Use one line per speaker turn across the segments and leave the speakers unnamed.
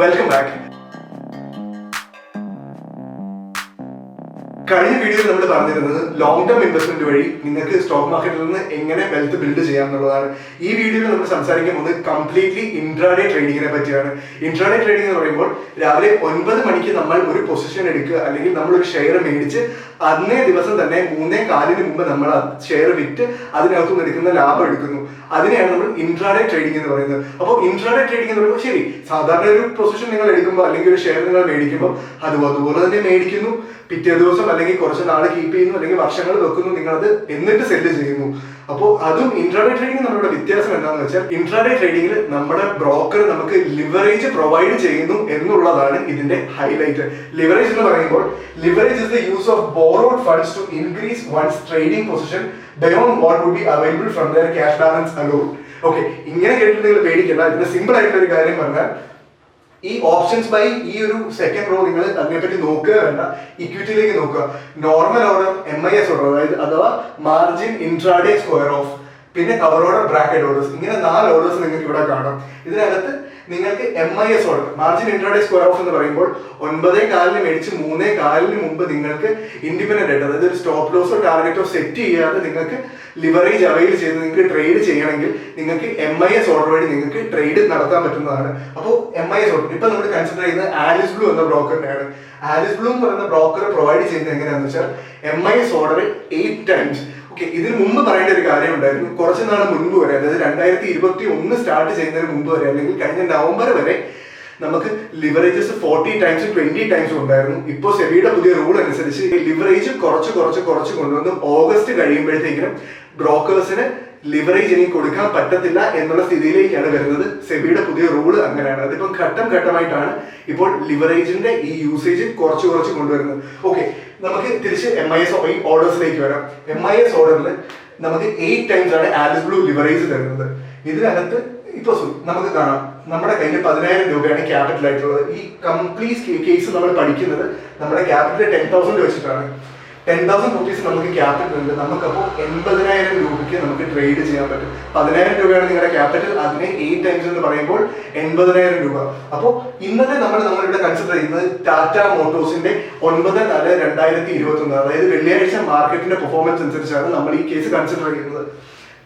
Welcome back. കഴിഞ്ഞ വീഡിയോയിൽ നമ്മൾ പറഞ്ഞിരുന്നത് ലോങ് ടേം ഇൻവെസ്റ്റ്മെന്റ് വഴി നിങ്ങൾക്ക് സ്റ്റോക്ക് മാർക്കറ്റിൽ നിന്ന് എങ്ങനെ വെൽത്ത് ബിൽഡ് ചെയ്യാം എന്നുള്ളതാണ്. ഈ വീഡിയോയിൽ നമ്മൾ സംസാരിക്കാൻ പോകുന്നത് കംപ്ലീറ്റ്ലി ഇൻട്രാഡേ ട്രേഡിങ്ങിനെ പറ്റിയാണ്. ഇൻട്രാഡേ ട്രേഡിംഗ് എന്ന് പറയുമ്പോൾ രാവിലെ 9 മണിക്ക് നമ്മൾ ഒരു പൊസിഷൻ എടുക്കുക, അല്ലെങ്കിൽ നമ്മൾ ഒരു ഷെയർ മേടിച്ച് അന്നേ ദിവസം തന്നെ 3:15 മുമ്പ് നമ്മൾ ഷെയർ വിറ്റ് അതിനകത്തുനിന്ന് എടുക്കുന്ന ലാഭം എടുക്കുന്നു. അതിനെയാണ് നമ്മൾ ഇൻട്രാഡേ ട്രേഡിംഗ് എന്ന് പറയുന്നത്. അപ്പോൾ ഇൻട്രാഡേ ട്രേഡിംഗ് എന്ന് പറയുമ്പോൾ ശരി, സാധാരണ ഒരു പൊസിഷൻ നിങ്ങൾ എടുക്കുമ്പോൾ അല്ലെങ്കിൽ ഒരു ഷെയർ നിങ്ങൾ മേടിക്കുമ്പോൾ അതുപോലെ തന്നെ മേടിക്കുന്നു, പിറ്റേ ദിവസം അല്ലെങ്കിൽ കുറച്ച് നാൾ കീപ്പ് ചെയ്യുന്നു, അല്ലെങ്കിൽ വർഷങ്ങൾ വെക്കുന്നു, നിങ്ങളത് എന്നിട്ട് സെല്ല് ചെയ്യുന്നു. അപ്പോൾ അതും ഇൻട്രാഡേ ട്രേഡിംഗ് നമ്മളുടെ വ്യത്യാസം എന്താണെന്ന് വെച്ചാൽ, ഇൻട്രാഡേ ട്രേഡിംഗിൽ നമ്മുടെ ബ്രോക്കർ നമുക്ക് ലിവറേജ് പ്രൊവൈഡ് ചെയ്യുന്നു എന്നുള്ളതാണ് ഇതിന്റെ ഹൈലൈറ്റ്. ലിവറേജ് എന്ന് പറയുമ്പോൾ leverage is the use of borrowed funds to increase one's trading position beyond what would be available from their cash balance alone. Okay, ഇങ്ങനെ കേട്ടിട്ട് നിങ്ങൾ പേടിക്കേണ്ട. ഇതിന്റെ സിമ്പിൾ ആയിട്ടുള്ള ഒരു കാര്യം പറഞ്ഞാൽ, ഈ ഓപ്ഷൻസ് ബൈ ഈ ഒരു സെക്കൻഡ് റോ നിങ്ങൾ അതിനെപ്പറ്റി നോക്കുക വേണ്ട, ഇക്വിറ്റിയിലേക്ക് നോക്കുക. നോർമൽ ഓർഡർ, MIS ഓർഡർ, അതായത് അഥവാ മാർജിൻ ഇൻട്രാഡേ സ്ക്വയർ ഓഫ്, പിന്നെ കവർ ഓർഡർ, ബ്രാക്കറ്റ് ഓർഡേഴ്സ്, ഇങ്ങനെ 4 ഓർഡേഴ്സ് നിങ്ങൾക്ക് ഇവിടെ കാണാം. ഇതിനകത്ത് നിങ്ങൾക്ക് MIS order, margin intraday square of എന്ന് പറയുമ്പോൾ 9:15 മേടിച്ച് 3:15 മുമ്പ് നിങ്ങൾക്ക് ഇൻഡിപെൻഡന്റ് ആയിട്ട്, അതായത് ഒരു സ്റ്റോപ്പ് ലോസോ ടാർഗറ്റോ സെറ്റ് ചെയ്യാതെ നിങ്ങൾക്ക് ലിവറേജ് അവൈൽ ചെയ്ത് നിങ്ങൾക്ക് ട്രേഡ് ചെയ്യണമെങ്കിൽ നിങ്ങൾക്ക് MIS ഓർഡർ വഴി നിങ്ങൾക്ക് ട്രേഡ് നടത്താൻ പറ്റുന്നതാണ്. അപ്പോൾ MIS ഓർഡർ ഇപ്പൊ നമ്മൾ കൺസിഡർ ചെയ്യുന്നത് ആലിസ് ബ്ലൂ എന്ന ബ്രോക്കറിനെയാണ്. ആലിസ് ബ്ലൂ എന്ന് പറയുന്ന ബ്രോക്കർ പ്രൊവൈഡ് ചെയ്യുന്നത് എങ്ങനെയാണെന്ന് വെച്ചാൽ, MIS ഓർഡർ 8 ടൈംസ്. ഓക്കെ, ഇതിന് മുമ്പ് പറയേണ്ട ഒരു കാര്യം ഉണ്ടായിരുന്നു. കുറച്ച് നാൾ മുൻപ് വരെ, അതായത് 2021 സ്റ്റാർട്ട് ചെയ്യുന്നതിന് മുമ്പ് വരെ, അല്ലെങ്കിൽ കഴിഞ്ഞ നവംബർ വരെ നമുക്ക് ലിവറേജസ് 40 ടൈംസും 20 ടൈംസും ഉണ്ടായിരുന്നു. ഇപ്പോൾ സെബിയുടെ പുതിയ റൂൾ അനുസരിച്ച് ലിവറേജ് കുറച്ച് കൊണ്ടുവന്ന് ഓഗസ്റ്റ് കഴിയുമ്പോഴത്തേക്കിനും ബ്രോക്കേഴ്സിന് ലിവറേജ് ഇനി കൊടുക്കാൻ പറ്റത്തില്ല എന്നുള്ള സ്ഥിതിയിലേക്കാണ് വരുന്നത്. സെബിയുടെ പുതിയ റൂള് അങ്ങനെയാണ്. അതിപ്പം ഘട്ടം ഘട്ടമായിട്ടാണ് ഇപ്പോൾ ലിവറേജിന്റെ ഈ യൂസേജ് കുറച്ച് കൊണ്ടുവരുന്നത്. ഓക്കെ, നമുക്ക് തിരിച്ച് MIS ഓർഡേഴ്സിലേക്ക് വരാം. MIS ഓർഡറിൽ നമുക്ക് 8 ടൈംസ് ആണ് ആലിസ് ബ്ലൂ ലിവറേജ് തരുന്നത്. ഇതിനകത്ത് ഇപ്പൊ നമുക്ക് കാണാം, നമ്മുടെ കയ്യിൽ 10,000 രൂപയാണ് ക്യാപിറ്റൽ ആയിട്ടുള്ളത്. ഈ കംപ്ലീറ്റ് കേസ് നമ്മൾ പഠിക്കുന്നത് നമ്മുടെ ക്യാപിറ്റൽ 10,000 വെച്ചിട്ടാണ്. 10,000 rupees നമുക്ക് ക്യാപിറ്റൽ ഉണ്ട്. നമുക്കപ്പോൾ 80,000 രൂപയ്ക്ക് നമുക്ക് ട്രേഡ് ചെയ്യാൻ പറ്റും. 10,000 രൂപയാണ് നിങ്ങളുടെ ക്യാപിറ്റൽ, അതിനെ 8 ടൈംസ് എന്ന് പറയുമ്പോൾ 80,000 രൂപ. അപ്പോൾ ഇന്നത്തെ നമ്മളിവിടെ കൺസിഡർ ചെയ്യുന്നത് ടാറ്റ മോട്ടോഴ്സിന്റെ 9/4/2021, അതായത് വെള്ളിയാഴ്ച മാർക്കറ്റിന്റെ പെർഫോമൻസ് അനുസരിച്ചാണ് നമ്മൾ ഈ കേസ് കൺസിഡർ ചെയ്യുന്നത്.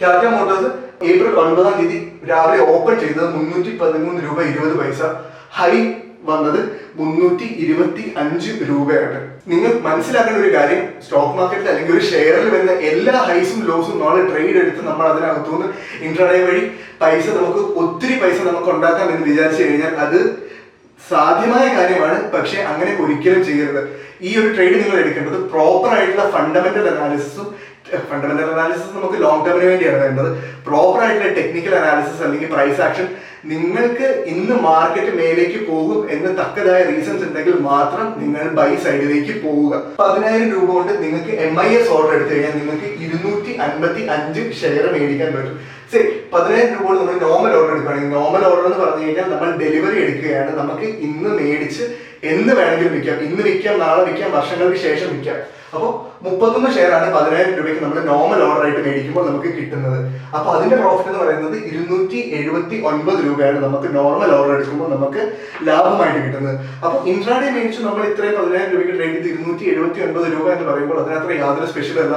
ടാറ്റ മോട്ടോഴ്സ് ഏപ്രിൽ 9 രാവിലെ ഓപ്പൺ ചെയ്തത് 313 രൂപ 20 പൈസ, ഹൈ വന്നത് 325 രൂപയാണ്. നിങ്ങൾ മനസ്സിലാക്കേണ്ട ഒരു കാര്യം, സ്റ്റോക്ക് മാർക്കറ്റിൽ അല്ലെങ്കിൽ ഒരു ഷെയറിൽ വരുന്ന എല്ലാ ഹൈസും ലോസും നമ്മൾ ട്രേഡ് എടുത്ത് നമ്മൾ അതിനകത്തുനിന്ന് ഇൻട്രാഡേ വഴി ഒത്തിരി പൈസ നമുക്ക് ഉണ്ടാക്കാം എന്ന് വിചാരിച്ചു കഴിഞ്ഞാൽ അത് സാധ്യമായ കാര്യമാണ്. പക്ഷെ അങ്ങനെ ഒരിക്കലും ചെയ്യരുത്. ഈ ഒരു ട്രേഡ് നിങ്ങൾ എടുക്കേണ്ടത് പ്രോപ്പർ ആയിട്ടുള്ള ഫണ്ടമെന്റൽ അനാലിസിസ് നമുക്ക് ലോങ് ടേമിന് വേണ്ടിയാണ് വേണ്ടത്. പ്രോപ്പർ ആയിട്ടുള്ള ടെക്നിക്കൽ അനാലിസിസ് അല്ലെങ്കിൽ പ്രൈസ് ആക്ഷൻ, നിങ്ങൾക്ക് ഇന്ന് മാർക്കറ്റ് മേലേക്ക് പോകും എന്ന് തക്കതായ റീസൺസ് ഉണ്ടെങ്കിൽ മാത്രം നിങ്ങൾ ബൈ സൈഡിലേക്ക് പോവുക. 10,000 രൂപ കൊണ്ട് നിങ്ങൾക്ക് MIS ഓർഡർ എടുത്തു കഴിഞ്ഞാൽ നിങ്ങൾക്ക് 255 ഷെയർ മേടിക്കാൻ പറ്റും. 10,000 രൂപ കൊണ്ട് നമ്മൾ നോർമൽ ഓർഡർ എടുക്കുകയാണെങ്കിൽ, നോർമൽ ഓർഡർ എന്ന് പറഞ്ഞു കഴിഞ്ഞാൽ നമ്മൾ ഡെലിവറി എടുക്കുകയാണ്. നമുക്ക് ഇന്ന് മേടിച്ച് എന്ന് വേണമെങ്കിലും വിൽക്കാം. ഇന്ന് വിൽക്കാം, നാളെ വിൽക്കാം, വർഷങ്ങൾക്ക് ശേഷം വിൽക്കാം. അപ്പോൾ 31 ഷെയറാണ് 10,000 രൂപയ്ക്ക് നമ്മൾ നോർമൽ ഓർഡർ ആയിട്ട് മേടിക്കുമ്പോൾ നമുക്ക് കിട്ടുന്നത്. അപ്പോൾ അതിന്റെ പ്രോഫിറ്റ് എന്ന് പറയുന്നത് 279 രൂപയാണ് നമുക്ക് നോർമൽ ഓർഡർ എടുക്കുമ്പോൾ നമുക്ക് ലാഭമായിട്ട് കിട്ടുന്നത്. അപ്പോൾ ഇൻട്രാഡേ മേടിച്ച് നമ്മൾ ഇത്രയും 10,000 രൂപയ്ക്ക് ട്രേഡ് ചെയ്ത് 279 രൂപ എന്ന് പറയുമ്പോൾ അതിനത്ര യാതൊരു സ്പെഷ്യൽ അല്ല.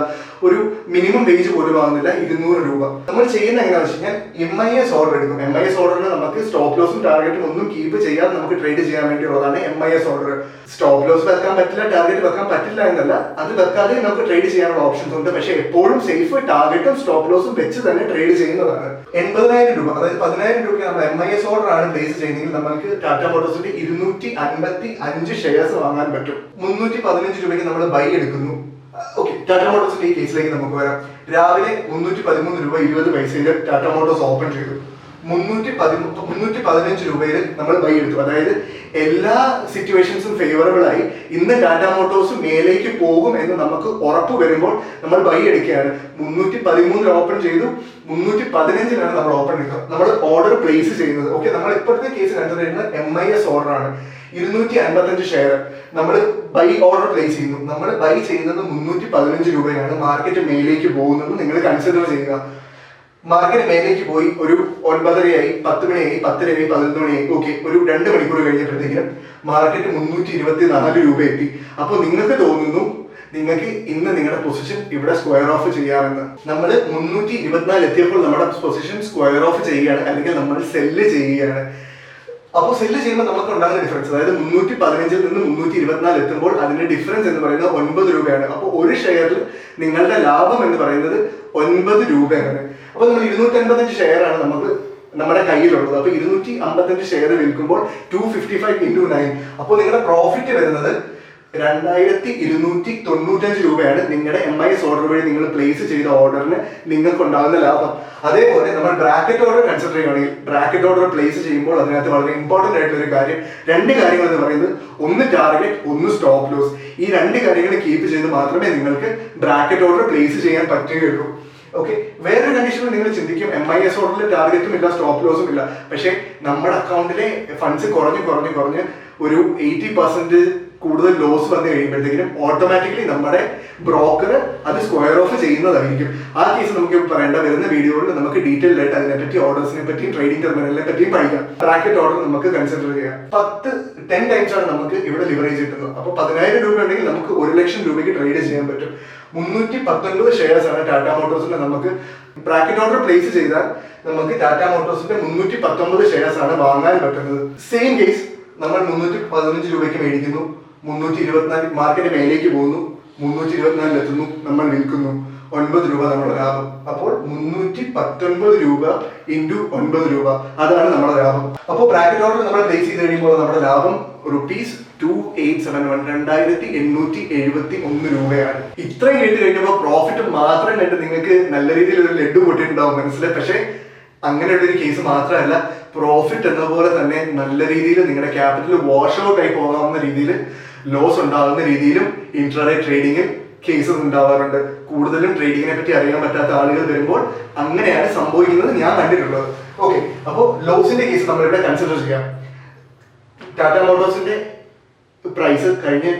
ഒരു മിനിമം വേജ് പോലും ആകുന്നില്ല 200 രൂപ. നമ്മൾ ചെയ്യുന്ന എങ്ങനെയാണെന്ന് വെച്ച് കഴിഞ്ഞാൽ MIS ഓർഡർ എടുക്കും. MIS ഓർഡറിന് നമുക്ക് സ്റ്റോപ്പ് ലോസും ടാർഗറ്റും ഒന്നും കീപ്പ് ചെയ്യാതെ നമുക്ക് ട്രേഡ് ചെയ്യാൻ വേണ്ടിയുള്ളതാണ് MIS ഓർഡർ. സ്റ്റോപ്പ് ലോസ് വെക്കാൻ പറ്റില്ല, ടാർഗറ്റ് വെക്കാൻ പറ്റില്ല എന്നല്ല, അത് വെക്കാതെ നമുക്ക് ട്രേഡ് ചെയ്യാനുള്ള ഓപ്ഷൻസ് ഉണ്ട്. പക്ഷേ എപ്പോഴും സേഫ് ടാർഗറ്റും സ്റ്റോപ്പ് ലോസും വെച്ച് തന്നെ ട്രേഡ് ചെയ്യുന്നതാണ്. 80,000 രൂപ, അതായത് 10,000 രൂപയ്ക്ക് നമ്മൾ MIS ഓർഡർ ആണ് പ്ലേസ് ചെയ്യുന്നതെങ്കിൽ നമുക്ക് ടാറ്റ മോട്ടോഴ്സിന്റെ 255 ഷെയർസ് വാങ്ങാൻ പറ്റും. 315 രൂപയ്ക്ക് നമ്മൾ ബൈ എടുക്കുന്നു. ഓക്കെ, ടാറ്റ മോട്ടോഴ്സിന്റെ ഈ കേസിലേക്ക് നമുക്ക് വരാം. രാവിലെ 313 രൂപ 20 പൈസയിൽ ടാറ്റ മോട്ടോഴ്സ് ഓപ്പൺ ചെയ്തു. 315 രൂപയിൽ നമ്മൾ ബൈ എടുത്തു. അതായത് എല്ലാ സിറ്റുവേഷൻസും ഫേവറബിൾ ആയി ഇന്ന് ടാറ്റ മോട്ടോഴ്സ് മേലേക്ക് പോകും എന്ന് നമുക്ക് ഉറപ്പ് വരുമ്പോൾ നമ്മൾ ബൈ എടുക്കുകയാണ്. 313 ഓപ്പൺ ചെയ്തു, 315 നമ്മൾ ഓപ്പൺ എടുക്കുക. നമ്മൾ ഓർഡർ പ്ലേസ് ചെയ്യുന്നത്. ഓക്കെ, നമ്മൾ ഇപ്പോഴത്തെ കേസ് കൺസിഡർ ചെയ്യുന്നത് MIS ഓർഡർ ആണ്. 255 ഷെയർ നമ്മൾ ബൈ ഓർഡർ പ്ലേസ് ചെയ്യുന്നു. നമ്മൾ ബൈ ചെയ്യുന്നത് 315 രൂപയാണ്. മാർക്കറ്റ് മേലേക്ക് പോകുന്നത് നിങ്ങൾ കൺസിഡർ ചെയ്യുക. മാർക്കറ്റ് മേലേക്ക് പോയി ഒരു 9:30 10 മണിയായി 10 11 മണിയായി ഓക്കെ ഒരു 2 മണിക്കൂർ കഴിഞ്ഞപ്പോഴത്തേക്കും മാർക്കറ്റ് 324 രൂപ എത്തി. അപ്പോൾ നിങ്ങൾക്ക് തോന്നുന്നു നിങ്ങൾക്ക് ഇന്ന് നിങ്ങളുടെ പൊസിഷൻ ഇവിടെ സ്ക്വയർ ഓഫ് ചെയ്യാമെന്ന്. നമ്മൾ 324 എത്തിയപ്പോൾ നമ്മുടെ പൊസിഷൻ സ്ക്വയർ ഓഫ് ചെയ്യുകയാണ്, അല്ലെങ്കിൽ നമ്മൾ സെല്ല് ചെയ്യുകയാണ്. അപ്പോൾ സെല്ല് ചെയ്യുമ്പോൾ നമുക്ക് ഉണ്ടാകുന്ന ഡിഫറൻസ്, അതായത് 315 നിന്ന് 324 എത്തുമ്പോൾ അതിന്റെ ഡിഫറൻസ് എന്ന് പറയുന്നത് 9 രൂപയാണ്. അപ്പോൾ ഒരു ഷെയറിൽ നിങ്ങളുടെ ലാഭം എന്ന് പറയുന്നത് 9 രൂപയാണ്. അപ്പോൾ നമ്മൾ 255 ഷെയർ ആണ് നമുക്ക് നമ്മുടെ കയ്യിലുള്ളത്. അപ്പോൾ 255 ഷെയർ വിൽക്കുമ്പോൾ 255 × 9, അപ്പോൾ നിങ്ങളുടെ പ്രോഫിറ്റ് വരുന്നത് 2295 രൂപയാണ്. നിങ്ങളുടെ MIS ഓർഡർ വഴി നിങ്ങൾ പ്ലേസ് ചെയ്ത ഓർഡറിന് നിങ്ങൾക്ക് ഉണ്ടാകുന്ന ലാഭം. അതേപോലെ നമ്മൾ ബ്രാക്കറ്റ് ഓർഡർ കൺസിഡർ ചെയ്യുകയാണെങ്കിൽ ബ്രാക്കറ്റ് ഓർഡർ പ്ലേസ് ചെയ്യുമ്പോൾ അതിനകത്ത് വളരെ ഇമ്പോർട്ടന്റ് ആയിട്ടുള്ള ഒരു കാര്യം, 2 കാര്യങ്ങൾ എന്ന് പറയുന്നത്, ഒന്ന് ടാർഗറ്റ്, ഒന്ന് സ്റ്റോപ്പ് ലോസ്. ഈ 2 കാര്യങ്ങൾ കീപ്പ് ചെയ്ത് മാത്രമേ നിങ്ങൾക്ക് ബ്രാക്കറ്റ് ഓർഡർ പ്ലേസ് ചെയ്യാൻ പറ്റുകയുള്ളൂ. ഓക്കെ, വേറൊരു കണ്ടീഷനിൽ നിങ്ങൾ ചിന്തിക്കും MIS ഓർഡറിൽ ടാർഗറ്റും ഇല്ല സ്റ്റോപ്പ് ലോസും ഇല്ല, പക്ഷേ നമ്മുടെ അക്കൗണ്ടിലെ ഫണ്ട്സ് കുറഞ്ഞ് ഒരു 80% കൂടുതൽ ലോസ് വന്നു കഴിയുമ്പോഴത്തേക്കും ഓട്ടോമാറ്റിക്കലി നമ്മുടെ ബ്രോക്കർ അത് സ്ക്വയർ ഓഫ് ചെയ്യുന്നതായിരിക്കും. ആ കേസ് നമുക്ക് പറയേണ്ട വരുന്ന വീഡിയോകളിൽ നമുക്ക് ഡീറ്റെയിൽ ആയിട്ട് അതിനെപ്പറ്റി, ഓർഡേഴ്സിനെ പറ്റിയും ട്രേഡിംഗ് ടെർമിനലിനെ പറ്റിയും പഠിക്കാം. ബ്രാക്കറ്റ് ഓർഡർ നമുക്ക് കൺസിഡർ ചെയ്യാം. 10 ടൈംസ് ആണ് നമുക്ക് ഇവിടെ ലിവറേജ് കിട്ടുന്നത്. അപ്പോൾ 10,000 രൂപ ഉണ്ടെങ്കിൽ നമുക്ക് 1 ലക്ഷം രൂപയ്ക്ക് ട്രേഡ് ചെയ്യാൻ പറ്റും. 319 ഷെയർസ് ആണ് ടാറ്റ മോട്ടോഴ്സിന്റെ. നമുക്ക് ബ്രാക്കറ്റ് ഓർഡർ പ്ലേസ് ചെയ്താൽ നമുക്ക് ടാറ്റ മോട്ടോഴ്സിന്റെ 319 ഷെയർസ് ആണ് വാങ്ങാൻ പറ്റുന്നത്. സെയിം കേസ് നമ്മൾ 315 രൂപയ്ക്ക് മേടിക്കുന്നു, 324 മാർക്കറ്റ് മേലേക്ക് പോകുന്നു, 324 എത്തുന്നു, നമ്മൾ വിൽക്കുന്നു, 9 രൂപ നമ്മുടെ ലാഭം. അപ്പോൾ 319 രൂപ × 9 രൂപ, അതാണ് നമ്മുടെ ലാഭം. അപ്പോൾ ബ്രാക്കറ്റ് ഓർഡർ നമ്മൾ പ്ലേസ് ചെയ്ത് കഴിയുമ്പോൾ നമ്മുടെ ലാഭം ₹2871 2871 രൂപയാണ്. ഇത്രയും കേട്ട് കഴിഞ്ഞപ്പോൾ പ്രോഫിറ്റ് മാത്രം കണ്ട് നിങ്ങൾക്ക് നല്ല രീതിയിൽ ഒരു ലഡു പൊട്ടിയിട്ടുണ്ടാവും മനസ്സിൽ. പക്ഷേ അങ്ങനെയുള്ളൊരു കേസ് മാത്രമല്ല, പ്രോഫിറ്റ് എന്ന പോലെ തന്നെ നല്ല രീതിയിൽ നിങ്ങളുടെ ക്യാപിറ്റൽ വാഷ് ഔട്ട് ആയി പോകാവുന്ന രീതിയിൽ, ലോസ് ഉണ്ടാകുന്ന രീതിയിലും ഇൻട്രാഡേ ട്രേഡിങ്ങിൽ കേസസ് ഉണ്ടാവാറുണ്ട്. കൂടുതലും ട്രേഡിങ്ങിനെ പറ്റി അറിയാൻ പറ്റാത്ത ആളുകൾ വരുമ്പോൾ അങ്ങനെയാണ് സംഭവിക്കുന്നത്, ഞാൻ കണ്ടിട്ടുള്ളത്. ഓക്കെ, അപ്പോൾ ലോസിന്റെ കേസ് നമ്മളിവിടെ കൺസിഡർ ചെയ്യാം. ടാറ്റ മോട്ടോഴ്സിന്റെ പ്രൈസ്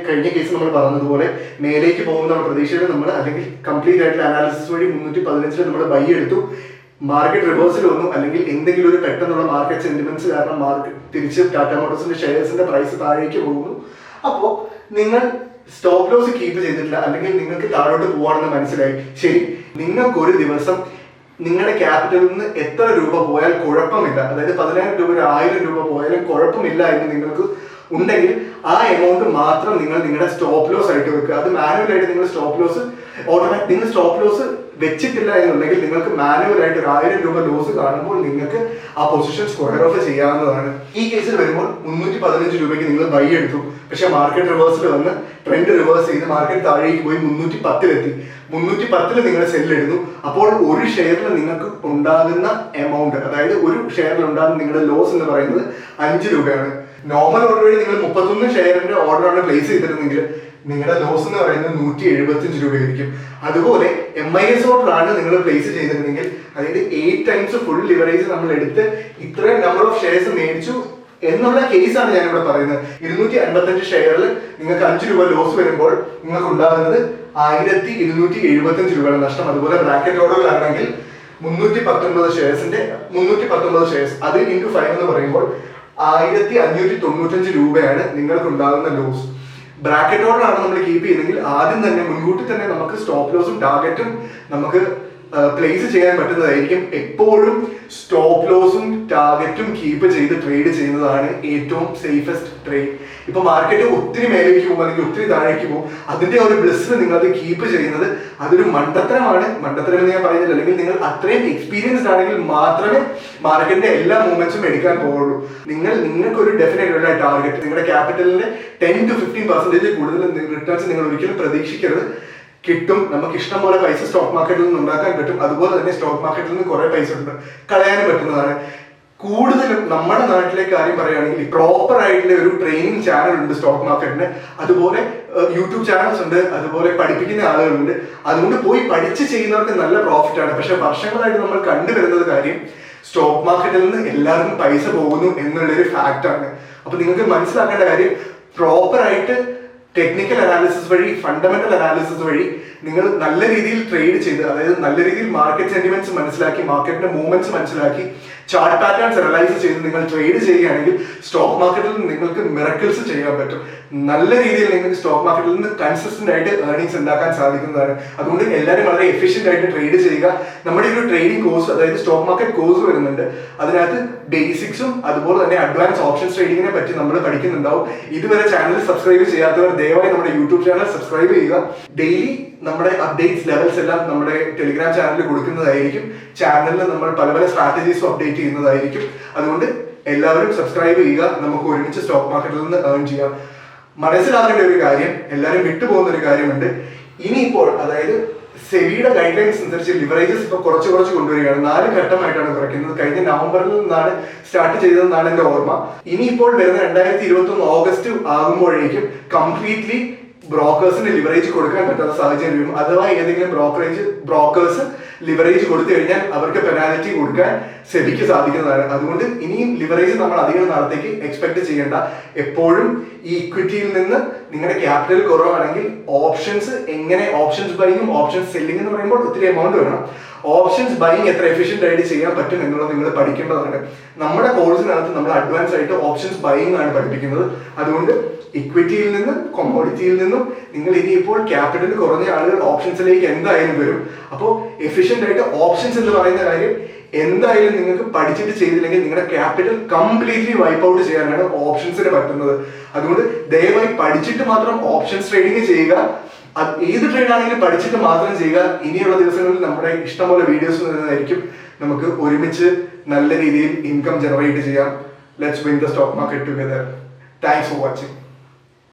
കഴിഞ്ഞ കേസ് നമ്മൾ പറഞ്ഞതുപോലെ മേലേക്ക് പോകുന്ന പ്രതീക്ഷയിൽ നമ്മൾ, അല്ലെങ്കിൽ കംപ്ലീറ്റ് ആയിട്ടുള്ള അനാലിസിസ് വഴി 315 നമ്മൾ ബൈ എടുത്തു. മാർക്കറ്റ് റിവേഴ്സിൽ വന്നു, അല്ലെങ്കിൽ എന്തെങ്കിലും ഒരു പെട്ടെന്നുള്ള മാർക്കറ്റ് സെന്റിമെന്റ്സ് കാരണം മാർക്കറ്റ് തിരിച്ച് ടാറ്റ മോട്ടോഴ്സിന്റെ ഷെയർസിന്റെ പ്രൈസ് താഴേക്ക് പോകുന്നു. അപ്പോൾ നിങ്ങൾ സ്റ്റോപ്പ് ലോസ് കീപ്പ് ചെയ്തിട്ടില്ല, അല്ലെങ്കിൽ നിങ്ങൾക്ക് താഴോട്ട് പോവാണെന്ന് മനസ്സിലായി. ശരി, നിങ്ങൾക്ക് ഒരു ദിവസം നിങ്ങളുടെ ക്യാപിറ്റലിൽ നിന്ന് എത്ര രൂപ പോയാൽ കുഴപ്പമില്ല, അതായത് 10,000 രൂപ 1,000 രൂപ പോയാലും കുഴപ്പമില്ല എന്ന് നിങ്ങൾക്ക് ഉണ്ടെങ്കിൽ ആ എമൗണ്ട് മാത്രം നിങ്ങൾ നിങ്ങളുടെ സ്റ്റോപ്പ് ലോസ് ആയിട്ട് വെക്കുക. അത് മാനുവൽ ആയിട്ട് നിങ്ങൾ സ്റ്റോപ്പ് ലോസ് ഓട്ടോമാറ്റിക്, നിങ്ങൾ സ്റ്റോപ്പ് ലോസ് വെച്ചിട്ടില്ല എന്നുണ്ടെങ്കിൽ നിങ്ങൾക്ക് മാനുവൽ ആയിട്ട് 1,000 രൂപ ലോസ് കാണുമ്പോൾ നിങ്ങൾക്ക് ആ പൊസിഷൻ സ്ക്വയർ ഓഫ് ചെയ്യാവുന്നതാണ്. ഈ കേസിൽ വരുമ്പോൾ 315 രൂപയ്ക്ക് നിങ്ങൾ ബൈ എടുത്തു, പക്ഷെ മാർക്കറ്റ് റിവേഴ്സിൽ വന്ന് ട്രെൻഡ് റിവേഴ്സ് ചെയ്ത് മാർക്കറ്റ് താഴേക്ക് പോയി 310 310 നിങ്ങൾ സെല്ലിടുന്നു. അപ്പോൾ ഒരു ഷെയറിൽ നിങ്ങൾക്ക് ഉണ്ടാകുന്ന എമൗണ്ട്, അതായത് ഒരു ഷെയറിൽ ഉണ്ടാകുന്ന നിങ്ങളുടെ ലോസ് എന്ന് പറയുന്നത് 5 രൂപയാണ്. നോർമൽ ഓർഡർ വഴി നിങ്ങൾ 31 ഷെയറിന്റെ ഓർഡറാണ് പ്ലേസ് ചെയ്തിരുന്നെങ്കിൽ നിങ്ങളുടെ ലോസ് എന്ന് പറയുന്നത് 175 രൂപയായിരിക്കും. അതുപോലെ MIS ഓർഡർ ആണ് നിങ്ങൾ പ്ലേസ് ചെയ്തിരുന്നെങ്കിൽ, അതായത് 8 ടൈംസ് ഫുൾ ലിവറേജ് നമ്മൾ എടുത്ത് ഇത്രയും നമ്പർ ഓഫ് ഷെയർസ് മേടിച്ചു എന്നുള്ള കേസാണ് ഞാനിവിടെ പറയുന്നത്. 255 ഷെയറിൽ നിങ്ങൾക്ക് 5 രൂപ ലോസ് വരുമ്പോൾ നിങ്ങൾക്ക് ഉണ്ടാകുന്നത് 1275 രൂപയുടെ നഷ്ടം. അതുപോലെ ബ്രാക്കറ്റ് ഓർഡറിലാണെങ്കിൽ 319 ഷെയർസിന്റെ 319 ഷെയർസ് അത് × 5 എന്ന് പറയുമ്പോൾ 1595 രൂപയാണ് നിങ്ങൾക്ക് ഉണ്ടാകുന്ന ലോസ്. ബ്രാക്കറ്റ് ഓർഡർ ആണ് നമ്മൾ കീപ്പ് ചെയ്യുന്നെങ്കിൽ ആദ്യം തന്നെ മുൻകൂട്ടി തന്നെ നമുക്ക് സ്റ്റോപ്പ് ലോസും ടാർഗറ്റും നമുക്ക് പ്ലേസ് ചെയ്യാൻ പറ്റുന്നതായിരിക്കും. എപ്പോഴും സ്റ്റോപ്പ് ലോസും ടാർഗറ്റും കീപ്പ് ചെയ്ത് ട്രേഡ് ചെയ്യുന്നതാണ് ഏറ്റവും സേഫസ്റ്റ് ട്രേഡ്. ഇപ്പൊ മാർക്കറ്റ് ഒത്തിരി മേലേക്ക് പോകും അല്ലെങ്കിൽ ഒത്തിരി താഴേക്ക് പോകും, അതിന്റെ ഒരു ബ്ലിസ്സിൽ നിങ്ങൾ അത് കീപ്പ് ചെയ്യുന്നത് അതൊരു മണ്ടത്തരമാണ്. മണ്ടത്തരം എന്ന് ഞാൻ പറയുന്നില്ല, അല്ലെങ്കിൽ നിങ്ങൾ അത്രയും എക്സ്പീരിയൻസ്ഡ് ആണെങ്കിൽ മാത്രമേ മാർക്കറ്റിന്റെ എല്ലാ മൂവ്മെന്റ്സും എടുക്കാൻ പോകുള്ളൂ. നിങ്ങൾക്കൊരു ഡെഫിനറ്റ് ഉള്ള ടാർഗറ്റ്, നിങ്ങളുടെ ക്യാപിറ്റലിന്റെ 10 to 15% കൂടുതൽ റിട്ടേൺസ് നിങ്ങൾ ഒരിക്കലും പ്രതീക്ഷിക്കരുത്. കിട്ടും, നമുക്ക് ഇഷ്ടം പോലെ പൈസ സ്റ്റോക്ക് മാർക്കറ്റിൽ നിന്ന് ഉണ്ടാക്കാൻ പറ്റും. അതുപോലെ തന്നെ സ്റ്റോക്ക് മാർക്കറ്റിൽ നിന്ന് കുറെ പൈസ ഉണ്ട് കളയാനും പറ്റുന്നതാണ്. കൂടുതലും നമ്മുടെ നാട്ടിലെ കാര്യം പറയുകയാണെങ്കിൽ പ്രോപ്പർ ആയിട്ടുള്ള ഒരു ട്രെയിനിങ് ചാനൽ ഉണ്ട് സ്റ്റോക്ക് മാർക്കറ്റിന്, അതുപോലെ യൂട്യൂബ് ചാനൽസ് ഉണ്ട്, അതുപോലെ പഠിപ്പിക്കുന്ന ആളുകളുണ്ട്. അതുകൊണ്ട് പോയി പഠിച്ച് ചെയ്യുന്നവർക്ക് നല്ല പ്രോഫിറ്റ് ആണ്. പക്ഷെ വർഷങ്ങളായിട്ട് നമ്മൾ കണ്ടുവരുന്നത് കാര്യം സ്റ്റോക്ക് മാർക്കറ്റിൽ നിന്ന് എല്ലാവർക്കും പൈസ പോകുന്നു എന്നുള്ളൊരു ഫാക്റ്റാണ്. അപ്പൊ നിങ്ങൾക്ക് മനസ്സിലാക്കേണ്ട കാര്യം, പ്രോപ്പർ ആയിട്ട് ടെക്നിക്കൽ അനാലിസിസ് വഴി, ഫണ്ടമെന്റൽ അനാലിസിസ് വഴി നിങ്ങൾ നല്ല രീതിയിൽ ട്രേഡ് ചെയ്ത്, അതായത് നല്ല രീതിയിൽ മാർക്കറ്റ് സെന്റിമെന്റ്സ് മനസ്സിലാക്കി, മാർക്കറ്റിന്റെ മൂവ്മെന്റ്സ് മനസ്സിലാക്കി, ചാർട്ട് പാറ്റേൺസ് അനലൈസ് ചെയ്ത് നിങ്ങൾ ട്രേഡ് ചെയ്യുകയാണെങ്കിൽ സ്റ്റോക്ക് മാർക്കറ്റിൽ നിങ്ങൾക്ക് മിറക്കിൾസ് ചെയ്യാൻ പറ്റും. നല്ല രീതിയിൽ നിങ്ങൾക്ക് സ്റ്റോക്ക് മാർക്കറ്റിൽ നിന്ന് കൺസിസ്റ്റന്റ് ആയിട്ട് ഏർണിംഗ്സ് ഉണ്ടാക്കാൻ സാധിക്കുന്നതാണ്. അതുകൊണ്ട് എല്ലാവരും വളരെ എഫിഷ്യന്റ് ആയിട്ട് ട്രേഡ് ചെയ്യുക. നമ്മുടെ ഒരു ട്രേഡിംഗ് കോഴ്സ്, അതായത് സ്റ്റോക്ക് മാർക്കറ്റ് കോഴ്സ് വരുന്നുണ്ട്. അതിനകത്ത് ബേസിക്സും അതുപോലെ തന്നെ അഡ്വാൻസ് ഓപ്ഷൻസ് ട്രേഡിങ്ങിനെ പറ്റി നമ്മൾ പഠിക്കുന്നുണ്ടാവും. ഇതുവരെ ചാനൽ സബ്സ്ക്രൈബ് ചെയ്യാത്തവർ ദയവായി നമ്മുടെ യൂട്യൂബ് ചാനൽ സബ്സ്ക്രൈബ് ചെയ്യുക. ഡെയിലി നമ്മുടെ അപ്ഡേറ്റ്സ് ലെവൽസ് എല്ലാം നമ്മുടെ ടെലിഗ്രാം ചാനലിൽ കൊടുക്കുന്നതായിരിക്കും. ചാനലിൽ നമ്മൾ പല പല സ്ട്രാറ്റജീസും അപ്ഡേറ്റ് ചെയ്യുന്നതായിരിക്കും. അതുകൊണ്ട് എല്ലാവരും സബ്സ്ക്രൈബ് ചെയ്യുക. നമുക്ക് ഒരുമിച്ച് സ്റ്റോക്ക് മാർക്കറ്റിൽ നിന്ന് ഏൺ ചെയ്യാം. മനസ്സിലാക്കേണ്ട ഒരു കാര്യം, എല്ലാവരും വിട്ടുപോകുന്ന ഒരു കാര്യമുണ്ട്. ഇനിയിപ്പോൾ അതായത് സെബിയുടെ ഗൈഡ് ലൈൻസ് അനുസരിച്ച് ലിവറേജസ് ഇപ്പൊ കുറച്ച് കൊണ്ടുവരികയാണ്. 4 ഘട്ടമായിട്ടാണ് കുറയ്ക്കുന്നത്. കഴിഞ്ഞ നവംബറിൽ നിന്നാണ് സ്റ്റാർട്ട് ചെയ്തതെന്നാണ് എന്റെ ഓർമ്മ. ഇനിയിപ്പോൾ വരുന്ന 2021 ഓഗസ്റ്റ് ആകുമ്പോഴേക്കും കംപ്ലീറ്റ്ലി ബ്രോക്കേഴ്സിന് ലിവറേജ് കൊടുക്കാൻ പറ്റാത്ത സാഹചര്യം വരും. അഥവാ ഏതെങ്കിലും ബ്രോക്കേഴ്സ് ലിവറേജ് കൊടുത്തു കഴിഞ്ഞാൽ അവർക്ക് പെനാൽറ്റി കൊടുക്കാൻ സെബിക്ക് സാധിക്കുന്നതാണ്. അതുകൊണ്ട് ഇനിയും ലിവറേജ് നമ്മൾ അധികം നാളത്തേക്ക് എക്സ്പെക്ട് ചെയ്യേണ്ട. എപ്പോഴും ഈ ഇക്വിറ്റിയിൽ നിന്ന് നിങ്ങളുടെ ക്യാപിറ്റൽ കുറവാണെങ്കിൽ ഓപ്ഷൻസ് ബൈയും ഓപ്ഷൻസ് സെല്ലിംഗ് എന്ന് പറയുമ്പോൾ ഒത്തിരി എമൗണ്ട് വേണം. ഓപ്ഷൻസ് ബൈയിങ് എത്ര എഫിഷ്യന്റ് ആയിട്ട് ചെയ്യാൻ പറ്റും എന്നുള്ളത് നിങ്ങൾ പഠിക്കേണ്ടതാണ്. നമ്മുടെ കോഴ്സിനകത്ത് നമ്മൾ അഡ്വാൻസ് ആയിട്ട് ഓപ്ഷൻസ് ബൈയിങ് ആണ് പഠിപ്പിക്കുന്നത്. അതുകൊണ്ട് ഇക്വിറ്റിയിൽ നിന്നും കൊമോഡിറ്റിയിൽ നിന്നും നിങ്ങൾ ഇനിയിപ്പോൾ ക്യാപിറ്റൽ കുറഞ്ഞ ആളുകൾ ഓപ്ഷൻസിലേക്ക് എന്തായാലും വരും. അപ്പോൾ എഫിഷ്യന്റ് ആയിട്ട് ഓപ്ഷൻസ് എന്ന് പറയുന്ന കാര്യം എന്തായാലും നിങ്ങൾക്ക് പഠിച്ചിട്ട് ചെയ്തില്ലെങ്കിൽ നിങ്ങളുടെ ക്യാപിറ്റൽ കംപ്ലീറ്റ്ലി വൈപ്പ് ഔട്ട് ചെയ്യാനാണ് ഓപ്ഷൻസിന് പറ്റുന്നത്. അതുകൊണ്ട് ദയവായി പഠിച്ചിട്ട് മാത്രം ഓപ്ഷൻസ് ട്രേഡിംഗ് ചെയ്യുക. ഏത് ട്രേഡ് ആണെങ്കിലും പഠിച്ചിട്ട് മാത്രം ചെയ്യുക. ഇനിയുള്ള ദിവസങ്ങളിൽ നമ്മുടെ ഇഷ്ടംപോലെ വീഡിയോസ് വരുന്നതായിരിക്കും. നമുക്ക് ഒരുമിച്ച് നല്ല രീതിയിൽ ഇൻകം ജനറേറ്റ് ചെയ്യാം. Let's win the stock market together. Thanks for watching.